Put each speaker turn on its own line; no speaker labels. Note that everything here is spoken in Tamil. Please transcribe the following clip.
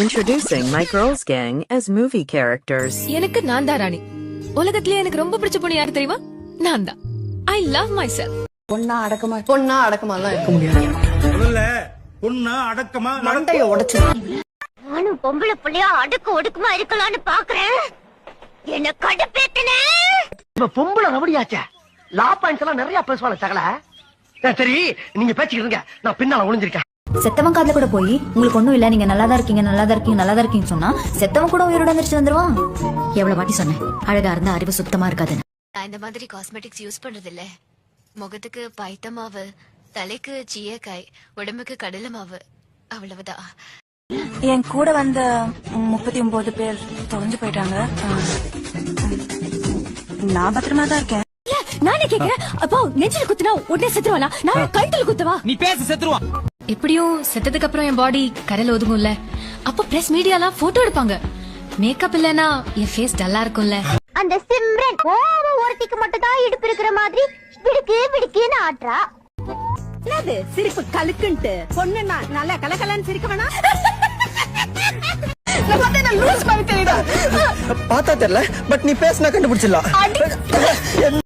Introducing my girls gang as movie characters.
எனக்கு நான் தான் ராணி. உலகத்திலே எனக்கு ரொம்ப பிடிச்ச பொண்ணு யாரு தெரியுமா? நான் தான். I love myself.
பொண்ணா அடக்கமாலாம் இருக்க முடியாது.
பொண்ணா அடக்கமா
மண்டைய உடைச்சு
நானும் பொம்பளை புள்ளையா அடுக்கு ஒடுக்குமா இருக்கலாம்னு பாக்குறேன். என்ன கடுப்பேத்தனே.
இப்ப பொம்பளை ரபடியாச்சே. லா பாயிண்ட்ஸ் எல்லாம் நிறைய பேசுவாங்க சகல. சரி நீங்க பேசிக்கிட்டு இருங்க, நான் பின்னால ஒளிஞ்சிருக்கேன்.
செத்தவன் காதுல கூட போய் உங்களுக்கு ஒண்ணும் இல்ல, நீங்க நல்லாதான் இருக்கீங்க நல்லாதான் இருக்கீங்க நல்லாதான் இருக்கீங்கன்னு சொன்னா செத்தவன் கூட உயிரோட வந்துருச்சு வந்துருவான். எவ்வளவு வாட்டி சொன்னேன் அழகா இருந்தா அறிவு சுத்தமா இருக்காதுன்னு.
நான் இந்த மாதிரி காஸ்மெட்டிக்ஸ் யூஸ் பண்றது இல்ல. முகத்துக்கு பைத்த மாவு, தலைக்கு சீயக்காய், உடம்புக்கு கடலை மாவு, அவ்வளவுதான்.
என் கூட வந்த 39 பேர் தொலைஞ்சு போயிட்டாங்க. நான் பத்திரமா தான் இருக்கேன்.
நானே கேக்குறேன், அப்போ நெஞ்சில குத்துனா உடனே செத்துருவானா? நான் கழுத்துல குத்துவா?
நீ பேச செத்துருவான்.
எப்படியும் செத்ததுக்கு அப்புறம் என் பாடி கரையில ஒதுங்கும்ல, அப்ப பிரஸ் மீடியாலாம் போட்டோ எடுப்பாங்க. மேக்கப் இல்லனா என் ஃபேஸ் டல்லா இருக்கும்ல.
அந்த சிம்ரன் ஒருத்திக்கு மட்டும் தான் இடுப்பு இருக்கிற மாதிரி விடுக்கு விடுக்குன்னு ஆட்றா.
என்னது சிரிப்பு கலுக்குன்ட்டு? பொண்ணுன்னா நல்லா கலகலன்னு சிரிக்க வேணா?
பார்த்தா தெரியல, பட் நீ பேசினா கண்டுபிடிச்சிடலாம்.